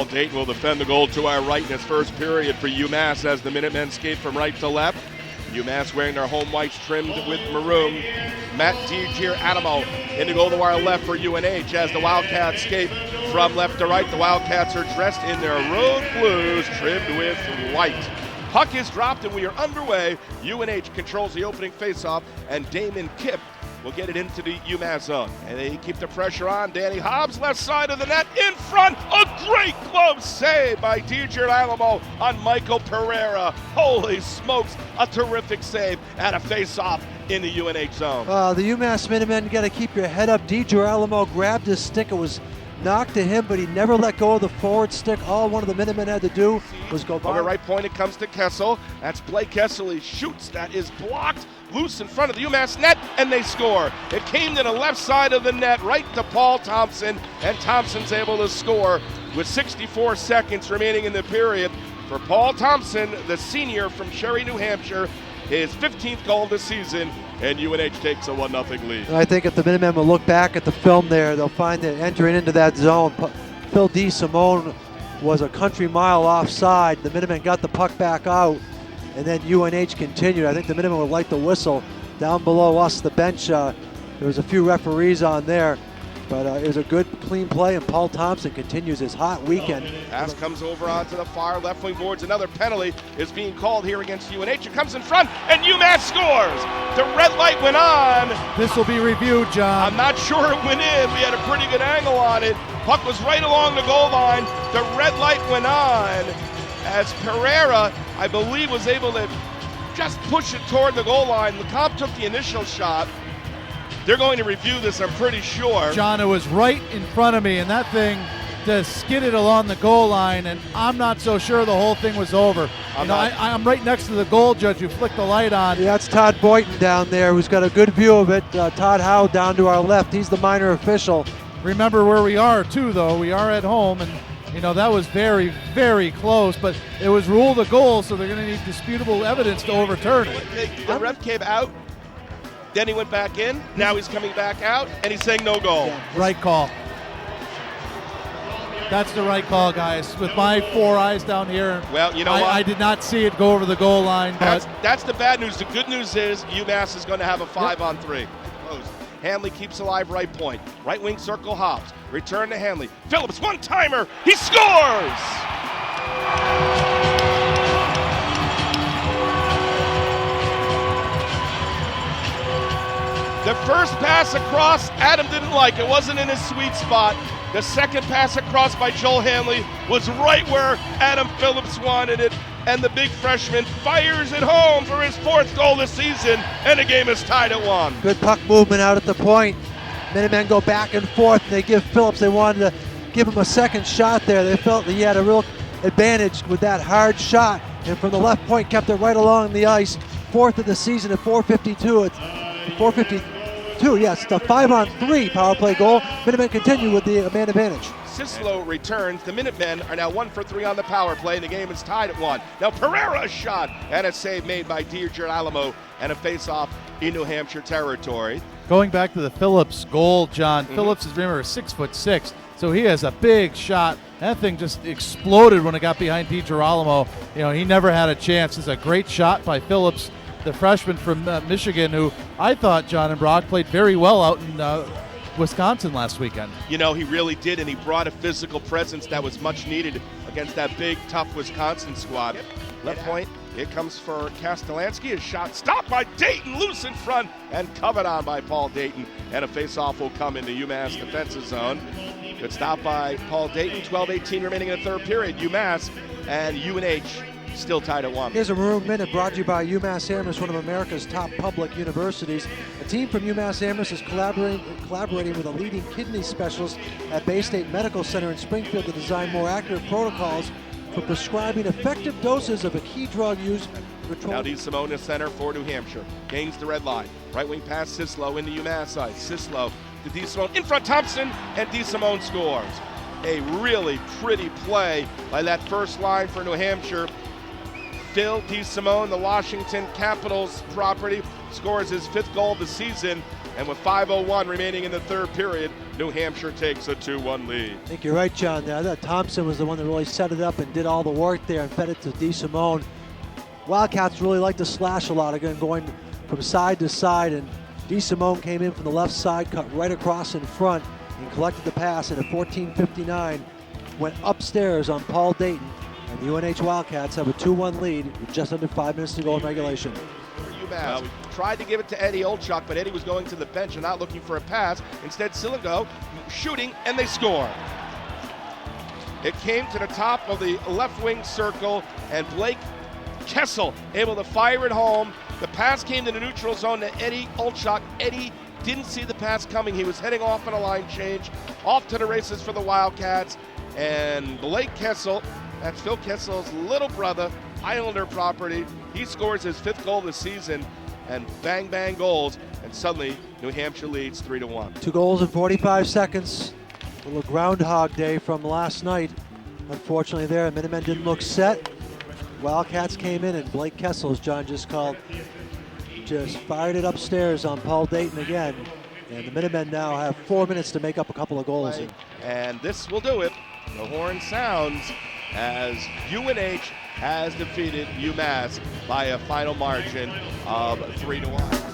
Paul Dayton will defend the goal to our right in his first period for UMass as the Minutemen skate from right to left. UMass wearing their home whites trimmed with maroon. Matt DiGirolamo in the goal to our left for UNH as the Wildcats skate from left to right. The Wildcats are dressed in their road blues trimmed with white. Puck is dropped and we are underway. UNH controls the opening faceoff and Damon Kipp will get it into the UMass zone. And they keep the pressure on. Danny Hobbs, left side of the net, in front. A great glove save by DiGirolamo on Michael Pereira. Holy smokes, a terrific save and a face-off in the UNH zone. The UMass Minutemen, got to keep your head up. DiGirolamo grabbed his stick. It was knocked to him, but he never let go of the forward stick. All one of the Minutemen had to do was go by. Over right point, it comes to Kessel. That's Blake Kessel. He shoots. That is blocked loose in front of the UMass net, and they score. It came to the left side of the net, right to Paul Thompson, and Thompson's able to score with 64 seconds remaining in the period. For Paul Thompson, the senior from Cherry, New Hampshire, his 15th goal of the season, and UNH takes a 1-0 lead. I think if the Minutemen will look back at the film there, they'll find that entering into that zone, Phil DeSimone was a country mile offside. The Minutemen got the puck back out, and then UNH continued. I think the Minutemen would like the whistle. Down below us, the bench, there was a few referees on there, but it was a good, clean play, and Paul Thompson continues his hot weekend. Pass comes over onto the far left wing boards. Another penalty is being called here against UNH. It comes in front, and UMass scores. The red light went on. This will be reviewed, John. I'm not sure it went in. We had a pretty good angle on it. Puck was right along the goal line. The red light went on as Pereira, I believe, was able to just push it toward the goal line. LeComp took the initial shot. They're going to review this, I'm pretty sure. John, it was right in front of me, and that thing just skidded along the goal line, and I'm not so sure the whole thing was over. I'm right next to the goal judge who flicked the light on. Yeah, that's Todd Boynton down there, who's got a good view of it. Todd Howe down to our left. He's the minor official. Remember where we are, too, though. We are at home, and that was very, very close, but it was ruled a goal, so they're going to need disputable evidence to overturn it. The ref came out, then he went back in, now he's coming back out, and he's saying no goal. Yeah, right call. That's the right call, guys. With my 4 eyes down here, well, you know what? I did not see it go over the goal line. That's the bad news. The good news is UMass is going to have a 5-on-3. Hanley keeps alive right point. Right wing circle Hobbs. Return to Hanley. Phillips, one-timer. He scores! The first pass across, Adam didn't like. It wasn't in his sweet spot. The second pass across by Joel Hanley was right where Adam Phillips wanted it. And the big freshman fires it home for his 4th goal this season, and the game is tied at 1. Good puck movement out at the point. Minutemen go back and forth. They give Phillips, they wanted to give him a second shot there. They felt that he had a real advantage with that hard shot, and from the left point kept it right along the ice. 4th of the season at 4:52. It's 4:52, yes, it's a 5-on-3 power play goal. Minutemen continue with the man advantage. Sislo returns. The Minutemen are now 1 for 3 on the power play. The game is tied at 1. Now Pereira shot and a save made by DiGirolamo and a face-off in New Hampshire territory. Going back to the Phillips goal, John, Phillips is, remember, 6'6", so he has a big shot. That thing just exploded when it got behind DiGirolamo. He never had a chance. It's a great shot by Phillips, the freshman from Michigan, who I thought, John and Brock, played very well out in Wisconsin last weekend. He really did, and he brought a physical presence that was much needed against that big, tough Wisconsin squad. Left point, it comes for Kastelanski. A shot stopped by Dayton, loose in front, and covered on by Paul Dayton. And a face-off will come into UMass defensive zone. Good stop by Paul Dayton. 12:18 remaining in the third period. UMass and UNH still tied at 1. Here's a Maroon Minute brought to you by UMass Amherst, one of America's top public universities. A team from UMass Amherst is collaborating with a leading kidney specialist at Bay State Medical Center in Springfield to design more accurate protocols for prescribing effective doses of a key drug used to control. Now DeSimone is center for New Hampshire. Gains the red line. Right wing pass Sislo into UMass side. Sislo to DeSimone. In front Thompson, and DeSimone scores. A really pretty play by that first line for New Hampshire. Phil DeSimone, the Washington Capitals property, scores his 5th goal of the season. And with 5:01 remaining in the third period, New Hampshire takes a 2-1 lead. I think you're right, John. I thought Thompson was the one that really set it up and did all the work there and fed it to DeSimone. Wildcats really like to slash a lot, again, going from side to side, and DeSimone came in from the left side, cut right across in front, and collected the pass, and at 14:59 went upstairs on Paul Dayton, and the UNH Wildcats have a 2-1 lead with just under 5 minutes to go in regulation. UMass tried to give it to Eddie Olchuk, but Eddie was going to the bench and not looking for a pass. Instead, Silingo shooting, and they score. It came to the top of the left wing circle, and Blake Kessel able to fire it home. The pass came to the neutral zone to Eddie Olchuk. Eddie didn't see the pass coming. He was heading off on a line change. Off to the races for the Wildcats. And Blake Kessel, that's Phil Kessel's little brother, Islander property. He scores his 5th goal this season, and bang, bang goals. And suddenly, New Hampshire leads 3-1. 2 goals in 45 seconds. A little Groundhog Day from last night. Unfortunately there, Minutemen didn't look set. Wildcats came in, and Blake Kessel, as John just called, just fired it upstairs on Paul Dayton again. And the Minutemen now have 4 minutes to make up a couple of goals. And this will do it. The horn sounds as UNH has defeated UMass by a final margin of 3-1.